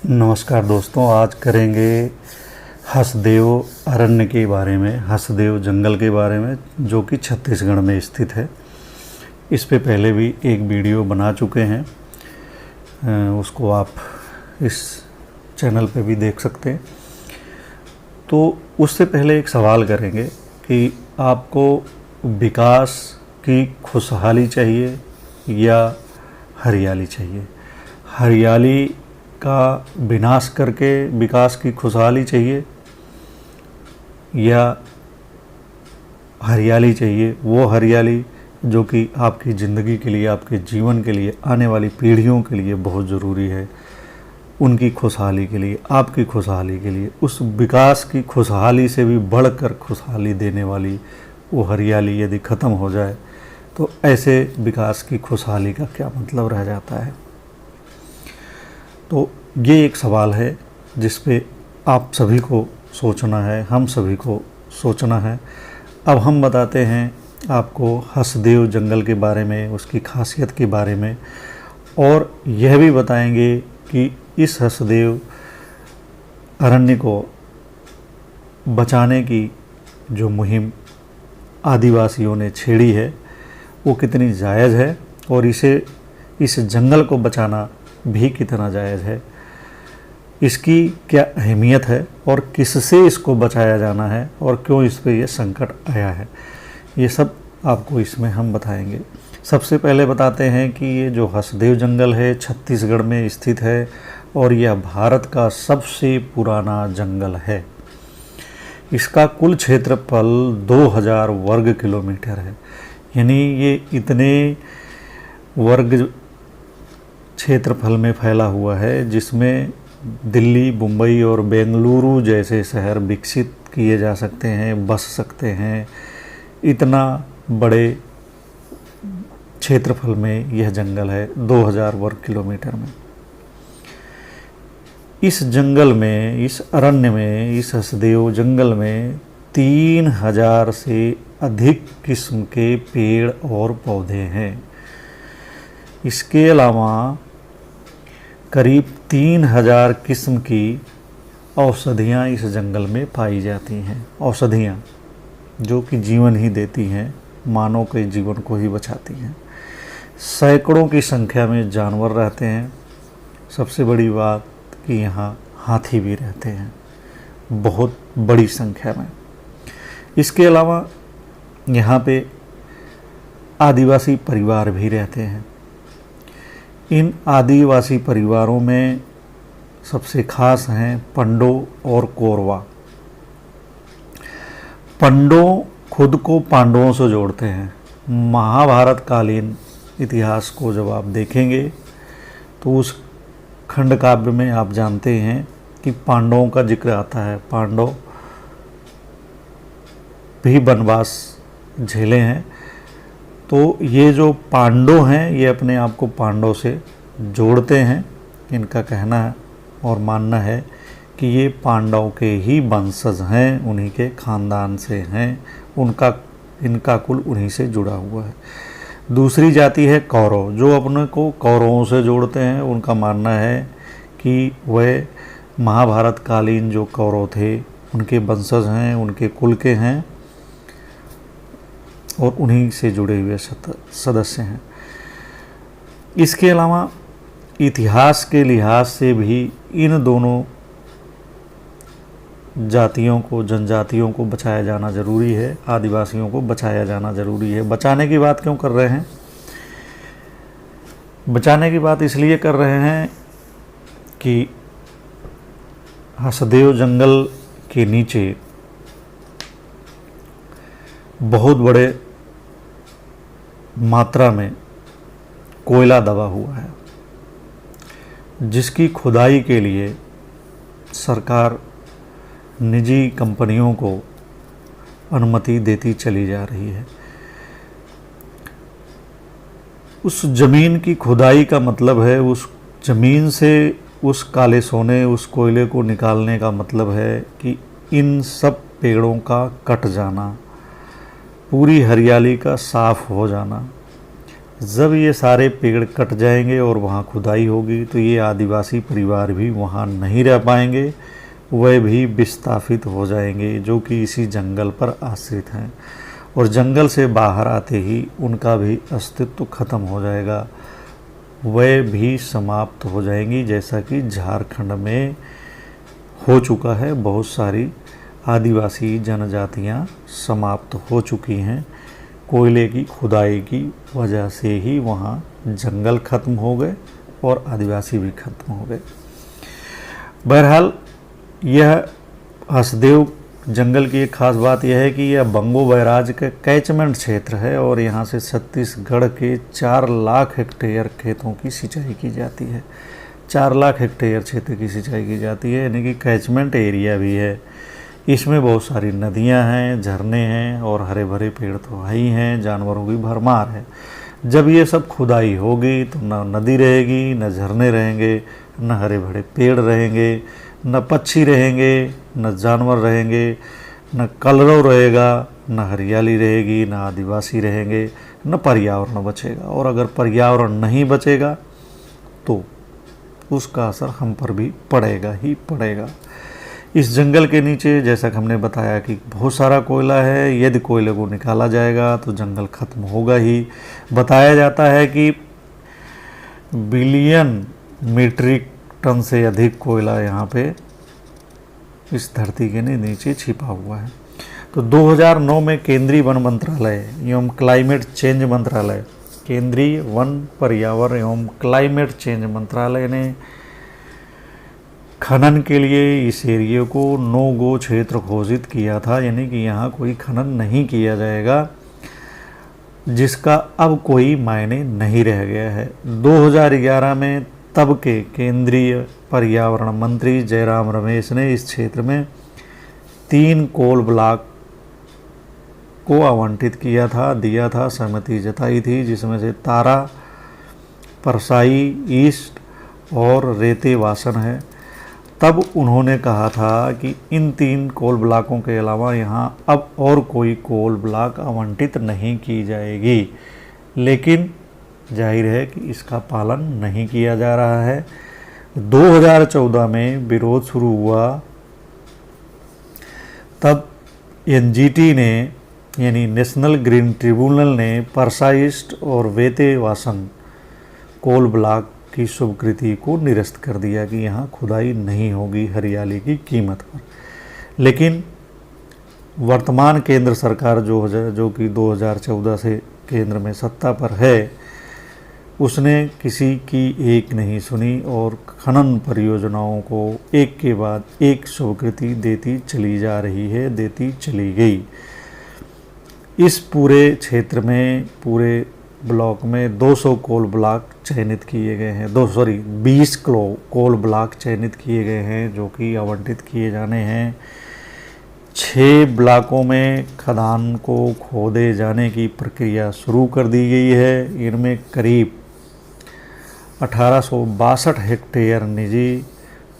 नमस्कार दोस्तों, आज करेंगे हसदेव अरण्य के बारे में, हसदेव जंगल के बारे में, जो कि छत्तीसगढ़ में स्थित है। इस पे पहले भी एक वीडियो बना चुके हैं, उसको आप इस चैनल पे भी देख सकते हैं। तो उससे पहले एक सवाल करेंगे कि आपको विकास की खुशहाली चाहिए या हरियाली चाहिए। हरियाली का विनाश करके विकास की खुशहाली चाहिए या हरियाली चाहिए, वो हरियाली जो कि आपकी ज़िंदगी के लिए, आपके जीवन के लिए, आने वाली पीढ़ियों के लिए बहुत ज़रूरी है, उनकी खुशहाली के लिए, आपकी खुशहाली के लिए। उस विकास की खुशहाली से भी बढ़कर खुशहाली देने वाली वो हरियाली यदि ख़त्म हो जाए तो ऐसे विकास की खुशहाली का क्या मतलब रह जाता है। तो ये एक सवाल है जिस पे आप सभी को सोचना है, हम सभी को सोचना है। अब हम बताते हैं आपको हसदेव जंगल के बारे में, उसकी खासियत के बारे में, और यह भी बताएंगे कि इस हसदेव अरण्य को बचाने की जो मुहिम आदिवासियों ने छेड़ी है वो कितनी जायज़ है और इस जंगल को बचाना भी कितना जायज़ है, इसकी क्या अहमियत है और किससे इसको बचाया जाना है और क्यों इस पे ये संकट आया है, ये सब आपको इसमें हम बताएंगे। सबसे पहले बताते हैं कि ये जो हसदेव जंगल है छत्तीसगढ़ में स्थित है और यह भारत का सबसे पुराना जंगल है। इसका कुल क्षेत्रफल 2000 वर्ग किलोमीटर है, यानी ये इतने वर्ग क्षेत्रफल में फैला हुआ है जिसमें दिल्ली, मुंबई और बेंगलुरु जैसे शहर विकसित किए जा सकते हैं, बस सकते हैं। इतना बड़े क्षेत्रफल में यह जंगल है, 2000 वर्ग किलोमीटर में। इस जंगल में, इस अरण्य में, इस हसदेव जंगल में 3000 से अधिक किस्म के पेड़ और पौधे हैं। इसके अलावा करीब 3000 किस्म की औषधियाँ इस जंगल में पाई जाती हैं। औषधियाँ जो कि जीवन ही देती हैं, मानव के जीवन को ही बचाती हैं। सैकड़ों की संख्या में जानवर रहते हैं। सबसे बड़ी बात कि यहाँ हाथी भी रहते हैं, बहुत बड़ी संख्या में। इसके अलावा यहाँ पे आदिवासी परिवार भी रहते हैं। इन आदिवासी परिवारों में सबसे खास हैं पंडो और कोरवा। पंडो खुद को पांडवों से जोड़ते हैं। महाभारत कालीन इतिहास को जब आप देखेंगे तो उस खंड काव्य में आप जानते हैं कि पांडवों का जिक्र आता है। पांडव भी वनवास झेले हैं, तो ये जो पांडव हैं ये अपने आप को पांडव से जोड़ते हैं। इनका कहना है और मानना है कि ये पांडव के ही वंशज हैं, उन्हीं के खानदान से हैं, इनका कुल उन्हीं से जुड़ा हुआ है। दूसरी जाति है कौरव, जो अपने को कौरवों से जोड़ते हैं। उनका मानना है कि वह महाभारत कालीन जो कौरव थे उनके वंशज हैं, उनके कुल के हैं और उन्हीं से जुड़े हुए सदस्य हैं। इसके अलावा इतिहास के लिहाज से भी इन दोनों जातियों को, जनजातियों को बचाया जाना ज़रूरी है, आदिवासियों को बचाया जाना ज़रूरी है। बचाने की बात क्यों कर रहे हैं? बचाने की बात इसलिए कर रहे हैं कि हसदेव जंगल के नीचे बहुत बड़े मात्रा में कोयला दबा हुआ है, जिसकी खुदाई के लिए सरकार निजी कंपनियों को अनुमति देती चली जा रही है। उस ज़मीन की खुदाई का मतलब है, उस ज़मीन से उस काले सोने, उस कोयले को निकालने का मतलब है कि इन सब पेड़ों का कट जाना, पूरी हरियाली का साफ हो जाना, जब ये सारे पेड़ कट जाएंगे और वहाँ खुदाई होगी तो ये आदिवासी परिवार भी वहाँ नहीं रह पाएंगे, वह भी विस्थापित हो जाएंगे जो कि इसी जंगल पर आश्रित हैं, और जंगल से बाहर आते ही उनका भी अस्तित्व खत्म हो जाएगा, वह भी समाप्त हो जाएंगी, जैसा कि झारखंड में हो चुका है। बहुत सारी आदिवासी जनजातियां समाप्त हो चुकी हैं, कोयले की खुदाई की वजह से ही वहाँ जंगल खत्म हो गए और आदिवासी भी खत्म हो गए। बहरहाल यह हसदेव जंगल की एक खास बात यह है कि यह बंगो बैराज का कैचमेंट क्षेत्र है और यहाँ से छत्तीसगढ़ के 4 लाख हेक्टेयर खेतों की सिंचाई की जाती है। 4 लाख हेक्टेयर क्षेत्र की सिंचाई की जाती है, यानी कि कैचमेंट एरिया भी है। इसमें बहुत सारी नदियाँ हैं, झरने हैं और हरे भरे पेड़ तो है ही हैं, जानवरों की भरमार है। जब ये सब खुदाई होगी तो न नदी रहेगी, न झरने रहेंगे, न हरे भरे पेड़ रहेंगे, न पक्षी रहेंगे, न जानवर रहेंगे, न कलरव रहेगा, न हरियाली रहेगी, न आदिवासी रहेंगे, न पर्यावरण बचेगा। और अगर पर्यावरण नहीं बचेगा तो उसका असर हम पर भी पड़ेगा ही पड़ेगा। इस जंगल के नीचे जैसा कि हमने बताया कि बहुत सारा कोयला है, यदि कोयले को निकाला जाएगा तो जंगल खत्म होगा ही। बताया जाता है कि बिलियन मीट्रिक टन से अधिक कोयला यहाँ पे इस धरती के नीचे छिपा हुआ है। तो 2009 में केंद्रीय वन मंत्रालय एवं क्लाइमेट चेंज मंत्रालय, केंद्रीय वन पर्यावरण एवं क्लाइमेट चेंज मंत्रालय ने खनन के लिए इस एरिया को नो गो क्षेत्र घोषित किया था, यानी कि यहाँ कोई खनन नहीं किया जाएगा, जिसका अब कोई मायने नहीं रह गया है। 2011 में तब के केंद्रीय पर्यावरण मंत्री जयराम रमेश ने इस क्षेत्र में 3 कोल ब्लॉक को आवंटित किया था, दिया था, सहमति जताई थी, जिसमें से तारा, परसाई ईस्ट और रेते वासन है। तब उन्होंने कहा था कि इन 3 कोल ब्लॉकों के अलावा यहाँ अब और कोई कोल ब्लॉक आवंटित नहीं की जाएगी, लेकिन जाहिर है कि इसका पालन नहीं किया जा रहा है। 2014 में विरोध शुरू हुआ, तब एनजीटी ने यानी नेशनल ग्रीन ट्रिब्यूनल ने परसा ईस्ट और वेते वासन कोल ब्लॉक की स्वीकृति को निरस्त कर दिया कि यहाँ खुदाई नहीं होगी हरियाली की कीमत पर। लेकिन वर्तमान केंद्र सरकार जो कि 2014 से केंद्र में सत्ता पर है, उसने किसी की एक नहीं सुनी और खनन परियोजनाओं को एक के बाद एक स्वीकृति देती चली जा रही है, देती चली गई। इस पूरे क्षेत्र में, पूरे ब्लॉक में 200 कोल ब्लॉक चयनित किए गए हैं, 20 कोल ब्लॉक चयनित किए गए हैं जो कि आवंटित किए जाने हैं। 6 ब्लॉकों में खदान को खोदे जाने की प्रक्रिया शुरू कर दी गई है। इनमें करीब 1862 हेक्टेयर निजी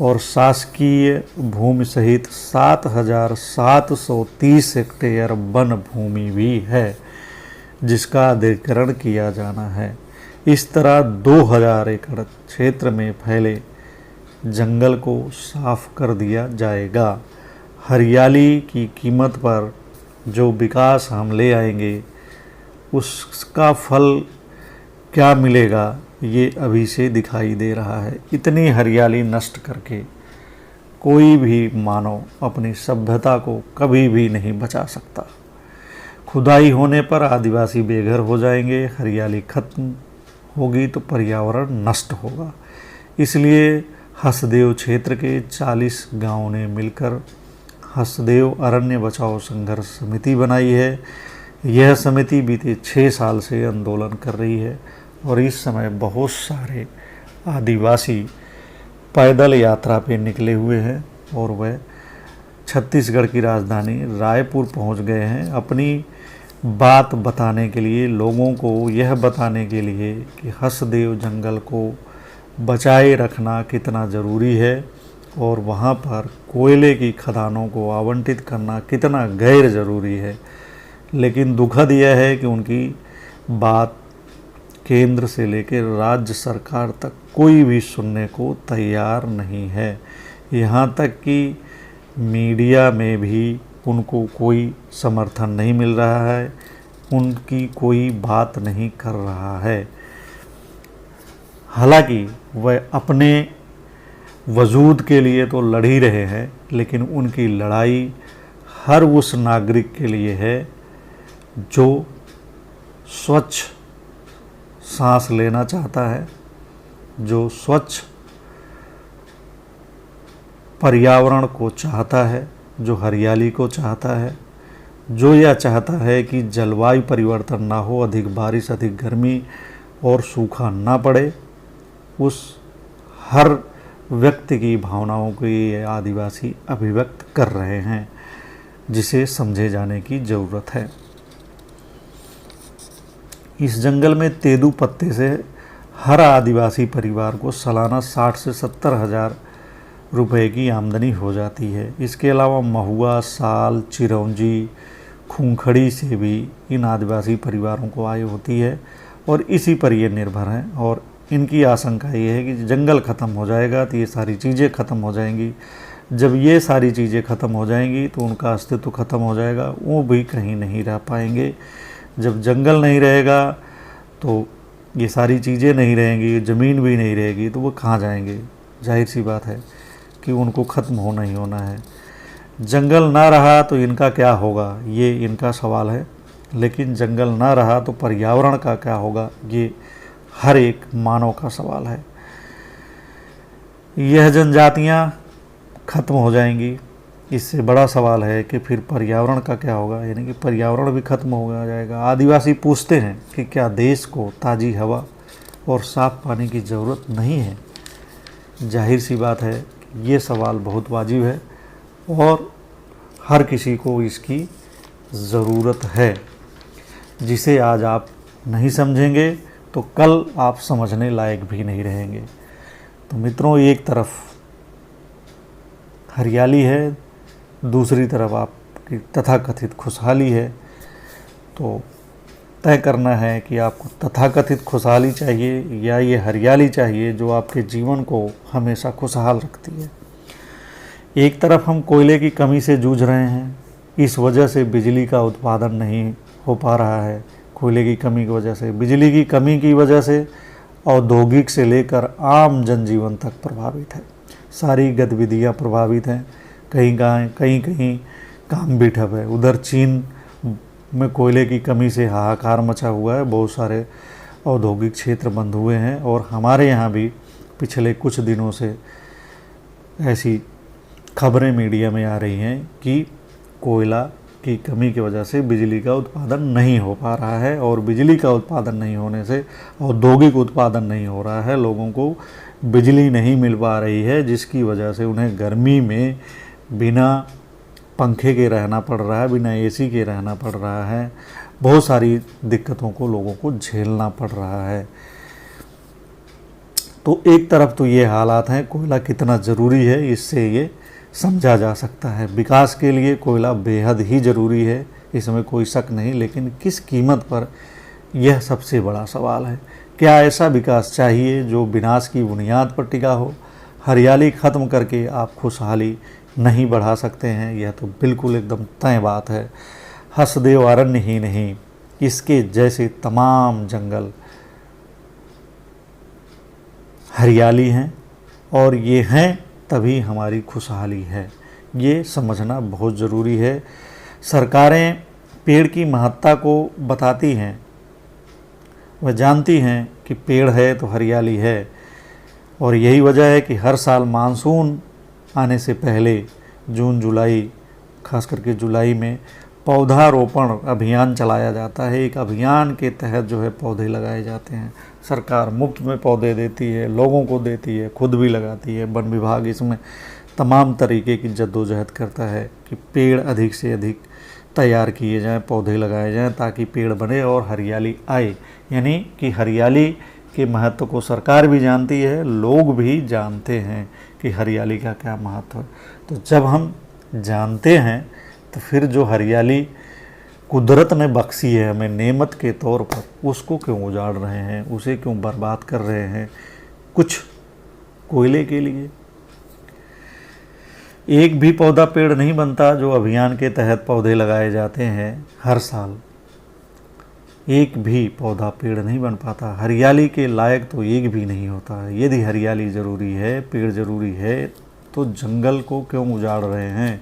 और शासकीय भूमि सहित 7,730 हेक्टेयर वन भूमि भी है, जिसका अधिग्रहण किया जाना है। इस तरह 2000 एकड़ क्षेत्र में फैले जंगल को साफ कर दिया जाएगा। हरियाली की कीमत पर जो विकास हम ले आएंगे, उसका फल क्या मिलेगा ये अभी से दिखाई दे रहा है। इतनी हरियाली नष्ट करके कोई भी मानव अपनी सभ्यता को कभी भी नहीं बचा सकता। खुदाई होने पर आदिवासी बेघर हो जाएंगे, हरियाली खत्म होगी तो पर्यावरण नष्ट होगा। इसलिए हसदेव क्षेत्र के 40 गांवों ने मिलकर हसदेव अरण्य बचाओ संघर्ष समिति बनाई है। यह समिति बीते 6 साल से आंदोलन कर रही है और इस समय बहुत सारे आदिवासी पैदल यात्रा पे निकले हुए हैं और वह छत्तीसगढ़ की राजधानी रायपुर पहुंच गए हैं, अपनी बात बताने के लिए, लोगों को यह बताने के लिए कि हसदेव जंगल को बचाए रखना कितना ज़रूरी है और वहाँ पर कोयले की खदानों को आवंटित करना कितना गैर ज़रूरी है। लेकिन दुखद यह है कि उनकी बात केंद्र से लेकर राज्य सरकार तक कोई भी सुनने को तैयार नहीं है। यहाँ तक कि मीडिया में भी उनको कोई समर्थन नहीं मिल रहा है, उनकी कोई बात नहीं कर रहा है। हालांकि वह अपने वजूद के लिए तो लड़ ही रहे हैं, लेकिन उनकी लड़ाई हर उस नागरिक के लिए है जो स्वच्छ सांस लेना चाहता है, जो स्वच्छ पर्यावरण को चाहता है, जो हरियाली को चाहता है, जो यह चाहता है कि जलवायु परिवर्तन ना हो, अधिक बारिश, अधिक गर्मी और सूखा ना पड़े। उस हर व्यक्ति की भावनाओं को ये आदिवासी अभिव्यक्त कर रहे हैं, जिसे समझे जाने की ज़रूरत है। इस जंगल में तेंदू पत्ते से हर आदिवासी परिवार को सालाना 60 से 70 हज़ार रुपए की आमदनी हो जाती है। इसके अलावा महुआ, साल, चिरौंजी, खूंखड़ी से भी इन आदिवासी परिवारों को आय होती है और इसी पर ये निर्भर हैं। और इनकी आशंका ये है कि जंगल ख़त्म हो जाएगा तो ये सारी चीज़ें ख़त्म हो जाएंगी। जब ये सारी चीज़ें ख़त्म हो जाएंगी तो उनका अस्तित्व ख़त्म हो जाएगा, वो भी कहीं नहीं रह पाएंगे। जब जंगल नहीं रहेगा तो ये सारी चीज़ें नहीं रहेंगी, ज़मीन भी नहीं रहेगी, तो वो कहाँ जाएंगे? जाहिर सी बात है कि उनको ख़त्म होना ही होना है। जंगल ना रहा तो इनका क्या होगा, ये इनका सवाल है। लेकिन जंगल ना रहा तो पर्यावरण का क्या होगा, ये हर एक मानव का सवाल है। यह जनजातियाँ ख़त्म हो जाएंगी, इससे बड़ा सवाल है कि फिर पर्यावरण का क्या होगा, यानी कि पर्यावरण भी खत्म हो जाएगा। आदिवासी पूछते हैं कि क्या देश को ताज़ी हवा और साफ़ पानी की ज़रूरत नहीं है? जाहिर सी बात है, ये सवाल बहुत वाजिब है और हर किसी को इसकी ज़रूरत है। जिसे आज आप नहीं समझेंगे तो कल आप समझने लायक भी नहीं रहेंगे। तो मित्रों, एक तरफ हरियाली है, दूसरी तरफ आपकी तथाकथित खुशहाली है। तो तय करना है कि आपको तथाकथित खुशहाली चाहिए या ये हरियाली चाहिए जो आपके जीवन को हमेशा खुशहाल रखती है। एक तरफ हम कोयले की कमी से जूझ रहे हैं, इस वजह से बिजली का उत्पादन नहीं हो पा रहा है। कोयले की कमी की वजह से, बिजली की कमी की वजह से औद्योगिक से लेकर आम जनजीवन तक प्रभावित है। सारी गतिविधियां प्रभावित हैं, कहीं कहीं काम भी ठप है। उधर चीन में कोयले की कमी से हाहाकार मचा हुआ है, बहुत सारे औद्योगिक क्षेत्र बंद हुए हैं। और हमारे यहाँ भी पिछले कुछ दिनों से ऐसी खबरें मीडिया में आ रही हैं कि कोयला की कमी की वजह से बिजली का उत्पादन नहीं हो पा रहा है, और बिजली का उत्पादन नहीं होने से औद्योगिक उत्पादन नहीं हो रहा है। लोगों को बिजली नहीं मिल पा रही है, जिसकी वजह से उन्हें गर्मी में बिना पंखे के रहना पड़ रहा है, बिना एसी के रहना पड़ रहा है। बहुत सारी दिक्कतों को लोगों को झेलना पड़ रहा है। तो एक तरफ तो ये हालात हैं, कोयला कितना ज़रूरी है इससे ये समझा जा सकता है। विकास के लिए कोयला बेहद ही ज़रूरी है, इसमें कोई शक नहीं। लेकिन किस कीमत पर, यह सबसे बड़ा सवाल है। क्या ऐसा विकास चाहिए जो विनाश की बुनियाद पर टिका हो? हरियाली ख़त्म करके आप खुशहाली नहीं बढ़ा सकते हैं, यह तो बिल्कुल एकदम तय बात है। हसदेव अरण्य ही नहीं, इसके जैसे तमाम जंगल हरियाली हैं, और ये हैं तभी हमारी खुशहाली है। ये समझना बहुत ज़रूरी है। सरकारें पेड़ की महत्ता को बताती हैं, वह जानती हैं कि पेड़ है तो हरियाली है, और यही वजह है कि हर साल मानसून आने से पहले जून जुलाई, खास करके जुलाई में पौधारोपण अभियान चलाया जाता है। एक अभियान के तहत जो है पौधे लगाए जाते हैं। सरकार मुफ्त में पौधे देती है, लोगों को देती है, खुद भी लगाती है। वन विभाग इसमें तमाम तरीके की जद्दोजहद करता है कि पेड़ अधिक से अधिक तैयार किए जाएं, पौधे लगाए जाएं, ताकि पेड़ बने और हरियाली आए। यानी कि हरियाली के महत्व को सरकार भी जानती है, लोग भी जानते हैं कि हरियाली का क्या महत्व है। तो जब हम जानते हैं तो फिर जो हरियाली कुदरत ने बख्शी है हमें नेमत के तौर पर, उसको क्यों उजाड़ रहे हैं, उसे क्यों बर्बाद कर रहे हैं कुछ कोयले के लिए। एक भी पौधा पेड़ नहीं बनता जो अभियान के तहत पौधे लगाए जाते हैं हर साल, एक भी पौधा पेड़ नहीं बन पाता। हरियाली के लायक तो एक भी नहीं होता। यदि हरियाली ज़रूरी है, पेड़ ज़रूरी है, तो जंगल को क्यों उजाड़ रहे हैं?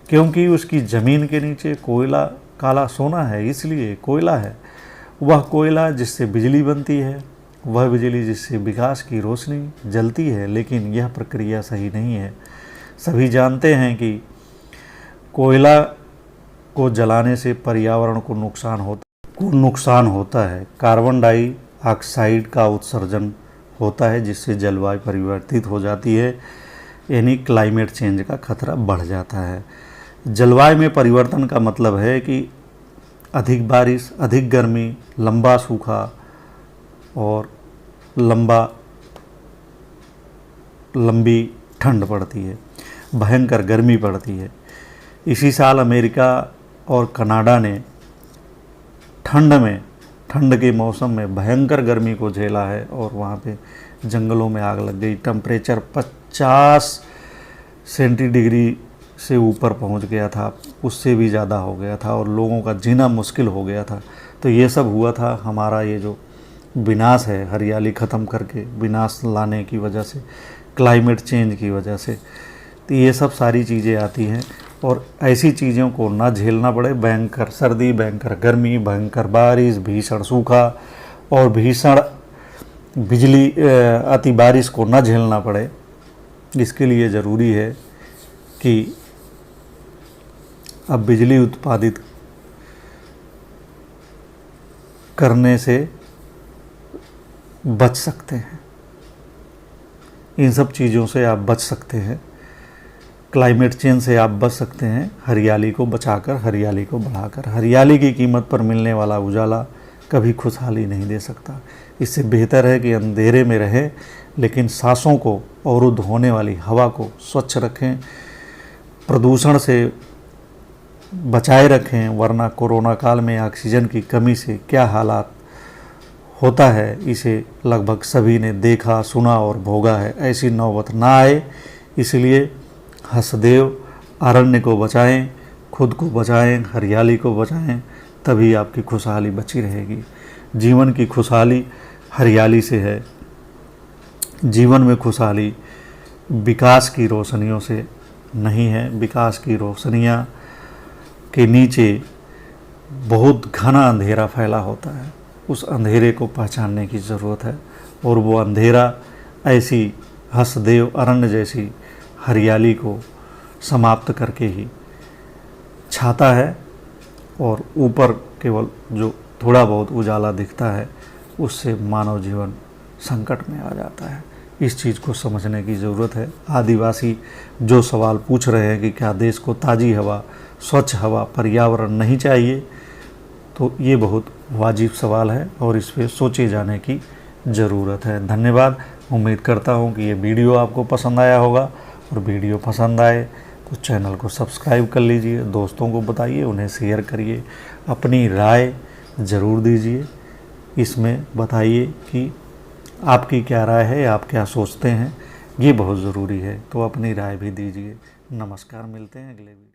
क्योंकि उसकी ज़मीन के नीचे कोयला काला सोना है, इसलिए कोयला है। वह कोयला जिससे बिजली बनती है, वह बिजली जिससे विकास की रोशनी जलती है। लेकिन यह प्रक्रिया सही नहीं है। सभी जानते हैं कि कोयला को जलाने से पर्यावरण को नुकसान होता है। कार्बन डाइऑक्साइड का उत्सर्जन होता है, जिससे जलवायु परिवर्तित हो जाती है, यानी क्लाइमेट चेंज का खतरा बढ़ जाता है। जलवायु में परिवर्तन का मतलब है कि अधिक बारिश, अधिक गर्मी, लंबा सूखा और लंबी ठंड पड़ती है, भयंकर गर्मी पड़ती है। इसी साल अमेरिका और कनाडा ने ठंड के मौसम में भयंकर गर्मी को झेला है और वहाँ पे जंगलों में आग लग गई। टेम्परेचर 50 सेंटीडिग्री से ऊपर पहुँच गया था, उससे भी ज़्यादा हो गया था और लोगों का जीना मुश्किल हो गया था। तो ये सब हुआ था हमारा ये जो विनाश है, हरियाली ख़त्म करके विनाश लाने की वजह से, क्लाइमेट चेंज की वजह से। तो ये सब सारी चीज़ें आती हैं और ऐसी चीज़ों को ना झेलना पड़े, भयंकर सर्दी, भयंकर गर्मी, भयंकर बारिश, भीषण सूखा और भीषण बिजली अति बारिश को ना झेलना पड़े। इसके लिए ज़रूरी है कि अब बिजली उत्पादित करने से बच सकते हैं। इन सब चीज़ों से आप बच सकते हैं, क्लाइमेट चेंज से आप बच सकते हैं, हरियाली को बचाकर, हरियाली को बढ़ाकर। हरियाली की कीमत पर मिलने वाला उजाला कभी खुशहाली नहीं दे सकता। इससे बेहतर है कि अंधेरे में रहें, लेकिन सांसों को अवरुद्ध होने वाली हवा को स्वच्छ रखें, प्रदूषण से बचाए रखें, वरना कोरोना काल में ऑक्सीजन की कमी से क्या हालात होता है, इसे लगभग सभी ने देखा, सुना और भोगा है। ऐसी नौबत ना आए, इसलिए हसदेव अरण्य को बचाएं, खुद को बचाएं, हरियाली को बचाएं, तभी आपकी खुशहाली बची रहेगी। जीवन की खुशहाली हरियाली से है। जीवन में खुशहाली विकास की रोशनियों से नहीं है। विकास की रोशनियाँ के नीचे बहुत घना अंधेरा फैला होता है। उस अंधेरे को पहचानने की ज़रूरत है और वो अंधेरा ऐसी हसदेव अरण्य जैसी हरियाली को समाप्त करके ही छाता है और ऊपर केवल जो थोड़ा बहुत उजाला दिखता है, उससे मानव जीवन संकट में आ जाता है। इस चीज़ को समझने की ज़रूरत है। आदिवासी जो सवाल पूछ रहे हैं कि क्या देश को ताज़ी हवा, स्वच्छ हवा, पर्यावरण नहीं चाहिए, तो ये बहुत वाजिब सवाल है और इस पर सोचे जाने की ज़रूरत है। धन्यवाद। उम्मीद करता हूँ कि ये वीडियो आपको पसंद आया होगा और वीडियो पसंद आए तो चैनल को सब्सक्राइब कर लीजिए, दोस्तों को बताइए, उन्हें शेयर करिए, अपनी राय ज़रूर दीजिए। इसमें बताइए कि आपकी क्या राय है, आप क्या सोचते हैं, ये बहुत ज़रूरी है। तो अपनी राय भी दीजिए। नमस्कार, मिलते हैं अगले वीडियो।